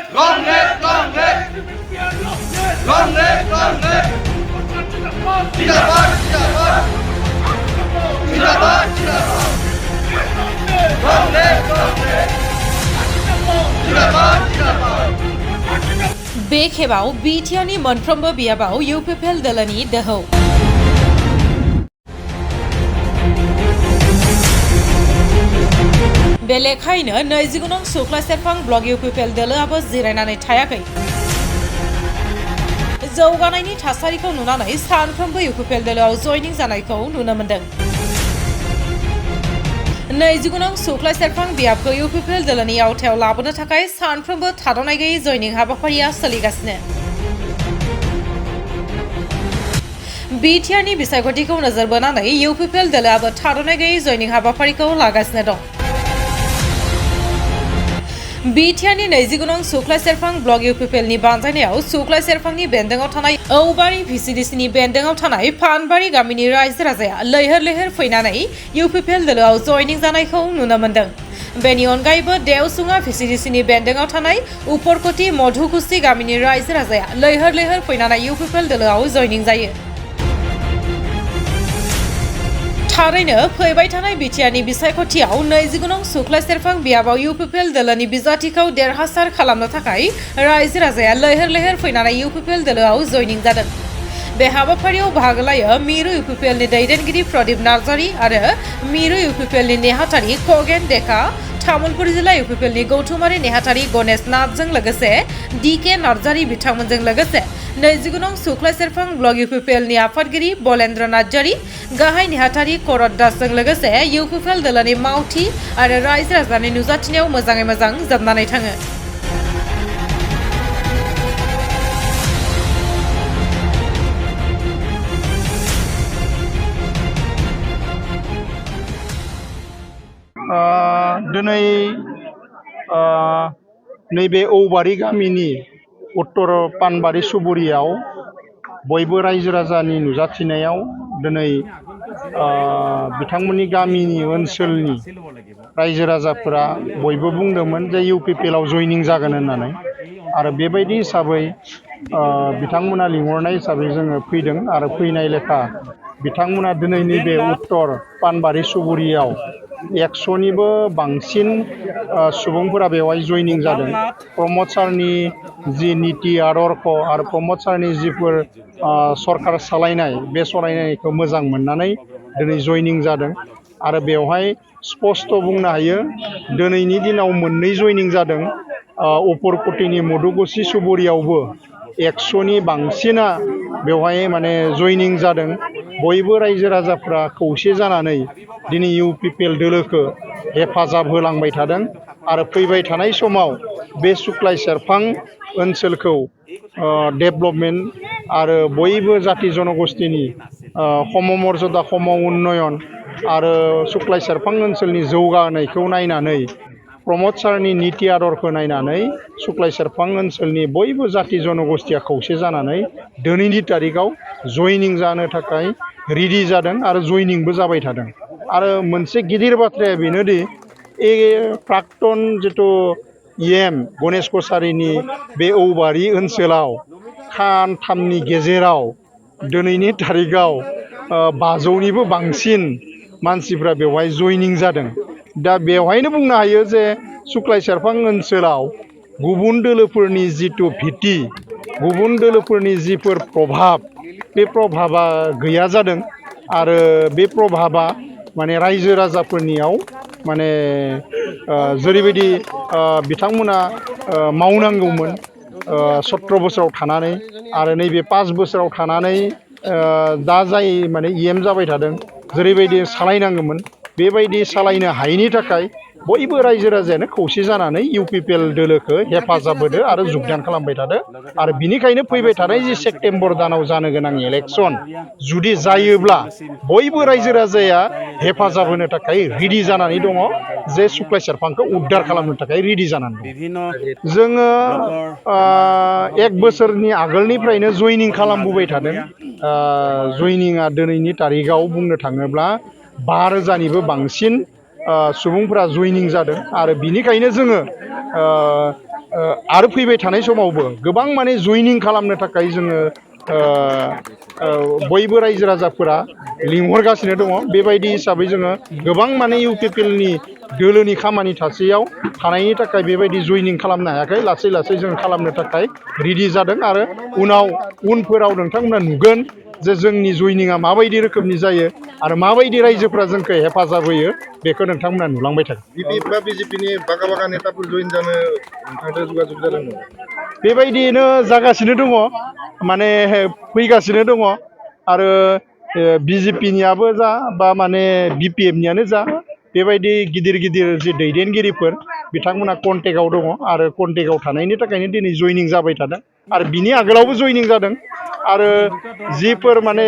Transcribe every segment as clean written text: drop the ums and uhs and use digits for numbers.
Long live, long live. Long live, long live. Zindabad, zindabad. Zindabad, zindabad. Long live, long live. Zindabad, zindabad. बेखेबाव बिटिआरनि मोनफ्रोमबो बियाबाव UPPL दोलोनि दोहौ बे लेखायैनो 29 नं सुख्ला सेरफां block UPPL दोलोआबो जिरायनानै थायाखै जौगानायनि थासारिखौ नुनानै सानफ्रोमबो इउपिपिएल दोलोआव जयनिं जानायखौ नुनो मोन्दों 29 नं सुख्ला सेरफां बियाबखौ इउपिपिएल दोलोनि आवथायाव लाबोनो थाखाय सानफ्रोमबो थाद'नाय गैयै जयनिं हाबाफारिया सोलिगासिनो बिटिआरनि बिसायख'थिखौ नोजोर बोनानै इउपिपिएल दोलोआबो थाद'नाय गैयै जयनिं हाबाफारिखौ लागासिनो दं बिटिआरनि 29 नं सुख्ला सेरफां ब्लक इउपिपिएलनि बानजायनायाव सुख्ला सेरफांनि बेन्दोंआव थानाय औबारि भिसिडिसिनि बेन्दोंआव थानाय फानबारि गामिनि रायजो राजाया लैहोर लैहोर फैनानै इउपिपिएल दोलोआव जयनिं जानायखौ नुनो मोन्दों बेनि अनगायैबो देवसुङा भिसिडिसिनि बेन्दोंआव थानाय उपरकटि मधुकुसि गामिनि रायजो राजाया लैहोर लैहोर फैनानै इउपिपिएल दोलोआव जयनिं जायो थारैनो फैबाय थानाय बिटिआरनि बिसायख'थियाव 29 नं सुख्ला सेरफां बियाबाव इउपिपिएल दोलोनि बिजाथिखौ देरहासार खालामनो थाखाय रायजो राजाया लैहोर लैहोर फैनानै इउपिपिएल दोलोआव जयनिं जादों बे हाबाफारियाव बाहागो लायो मिरु इउपिपिएलनि दैदेनगिरि प्रदीप नार्जारी आरो मिरु इउपिपिएलनि नेहाथारि खगेन डेका तामुलपुर जिल्ला इउपिपिएलनि गौथुमारि नेहाथारि गणेश नाथजों लोगोसे डीके नार्जारी बिथांमोनजों लोगोसे 29 नं सुख्ला सेरफां ब्लक इउपिपिएलनि आफादगिरि बलेन्द्र नार्जारी गाहाय नेहाथारि करत दासजों लोगोसे इउपिपिएल दोलोनि मावथि आरो रायजो राजानि नुजाथिनायाव मोजाङै मोजां जोबनानै थाङो दिनै नैबे औबारि गामिनि उत्तर पानबारि सुबुरियाव बयबो रायजो राजानि नुजाथिनायाव दिनै बिथांमोननि गामिनि ओनसोलनि रायजो राजाफोरा बयबो बुंदोंमोन जे इउपिपिएलआव जयनिं जागोन होननानै आरो बेबायदि हिसाबै बिथांमोना लिंहरनाय हिसाबै जोङो फैदों आरो फैनाय लेखा बिथांमोना दिनै नैबे उत्तर पानबारि सुबुरियाव 100निबो बांसिन सुबुंफोरा बेवहाय जयनिं जादों प्रमद सारनि जि नीति आदर्श आरो प्रमद सारनि जिफोर सरकार सालायनाय बे सालायनायखौ मोजां मोननानै दिनै जयनिं जादों आरो बेवहाय स्पष्ट बुंनो हायो दिनैनि दिनाव मोननै जयनिं जादों उपरकटिनि मधुकुसि सुबुरियावबो 100नि बांसिना बेवहाय माने जयनिं जादों बयबो रायजो राजाफ्रा खौसे जानानै दिनै इउपिपिएल दोलोखौ हेफाजाब होलांबाय थादों आरो फैबाय थानाय समाव बे सुख्लाय सेरफां ओनसोलखौ डेभेलपमेन्ट आरो बयबो जाति जनगोष्ठीनि सम मर्यादा सम उन्नयन आरो सुख्लाय सेरफां ओनसोलनि जौगानायखौ नायनानै प्रमद सारनि नीति आदर्शखौ नायनानै सुख्लाय सेरफां ओनसोलनि बयबो जाति जनगोष्ठीया खौसे जानानै दिनैनि तारिखाव जयनिं जानो थाखाय रेडि जादों आरो जयनिंबो जाबाय थादों आरो मोनसे गिदिर बाथ्राया बेनोदि प्राक्तन जितु इएम गणेश कछारीनि बे औबारि ओनसोलाव खानथामनि गेजेराव दिनैनि तारिखाव 500निबो बांसिन मानसिफ्रा बेवहाय जयनिं जादों दा बेवहायनो बुंनो हायो जे सुख्लाय सेरफां ओनसोलाव गुबुन दोलोफोरनि जितु भिति गुबुन दोलोफोरनि जिफोर प्रभाब बे प्रभाबा गैया जादों आरो बे प्रभाबा माने रायजो राजाफोरनियाव माने जेरैबायदि बिथांमोना मावनांगौमोन 17 बोसोराव थानानै आरो नैबे 5 बोसोराव थानानै दा जाय माने इएम जाबाय थादों जेरैबायदि सालायनांगौमोन बेबायदि सालायनो हायैनि थाखाय बयबो रायजो राजायानो खौसे जानानै इउपिपिएल दोलोखौ हेफाजाब होदो आरो जुगदान खालामबाय थादो आरो बिनिखायनो फैबाय थानाय जे सेप्तेम्बर दानाव जानो गोनां इलेक्सन जुदि जायोब्ला बयबो रायजो राजाया हेफाजाब होनो थाखाय रेडि जानानै दङ जे सुख्लाय सेरफांखौ उद्धार खालामनो थाखाय रेडि जानानै दं जोङो 1 बोसोरनि आगोलनिफ्रायनो जयनिं खालामबोबाय थादों जयनिंआ दिनैनि तारिखाव बुंनो थाङोब्ला 5,000निबो बांसिन सुबुंफोरा जयनिं जादों आरो बिनिखायनो जोङो आरो फैबाय थानाय समावबो गोबां माने जइनिं खालामनो थाखाय जोङो बयबो रायजो राजाफोरा लिंहरगासिनो दङ बेबायदि हिसाबै जोङो गोबां माने इउपिपिएलनि दोलोनि खामानि थासेयाव थानायनि थाखाय बेबायदि जइनिं खालामनो हायाखै लासै लासै जों खालामनो थाखाय रेडि जादों आरो उनफोराव नोंथांमोना नुगोन जे जोंनि जइनिंआ माबायदि रोखोमनि जायो आरो माबायदि रायजोफोरा जोंखौ हेफाजाब होयो बेखौ नोंथांमोना नुलांबाय थागोन। बिपि बा बिजेपिनि बागा बागा नेताफोर जइन जानो नोंथांजों जगाजग जादोंमोन बेबायदियैनो जागासिनो दङ माने फैगासिनो दङ आरो बिजेपिनियाबो जा बा माने बिपिएफनियानो जा बेबायदि गिदिर गिदिर जि दैदेनगिरिफोर बिथांमोना कन्टेक्टआव दङ आरो कन्टेक्टआव थानायनि थाखायनो दिनै जइनिं जाबाय थादों आरो बिनि आगोलावबो जइनिं जादों आरो जिफोर माने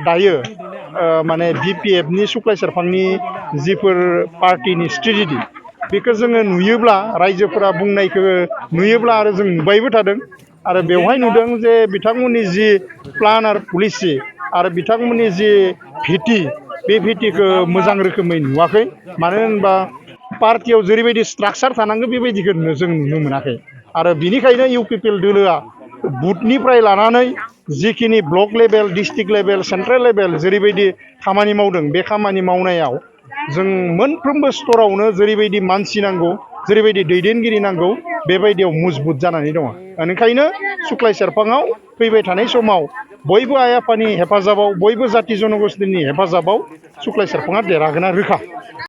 दायो माने बिपिएफनि सुक्लाय सेरफांनि जिफोर पार्टिनि स्ट्रेटेजि बेखौ जोङो नुयोब्ला रायजोफोरा बुंनायखौ नुयोब्ला आरो जों नुबायबो थादों आरो बेवहाय नुदों जे बिथांमोननि जि प्लान आरो पलिसि आरो बिथांमोननि जि भिटि बे भिटिखौ मोजां रोखोमै नुवाखै मानो होनबा पार्टियाव जेरैबायदि स्ट्राक्चार थानांगौ बेबायदिखौ जों नुनो मोनाखै आरो बिनिखायनो इउपिपिएल दोलोआ बुथनिफ्राय लानानै जिखिनि block level district level central level जेरैबायदि खामानि मावदों बे खामानि मावनायाव जों मोनफ्रोमबो स्तरावनो जेरैबायदि मानसि नांगौ जेरैबायदि दैदेनगिरि नांगौ बेबायदियाव मजबुत जानानै दङ ओंखायनो सुक्लाय सेरफाङाव फैबाय थानाय समाव बयबो आइ आफानि हेफाजाबाव बयबो जाथि जनगोष्ठीनि हेफाजाबाव सुक्लाय सेरफाङा देरहागोना रोखा।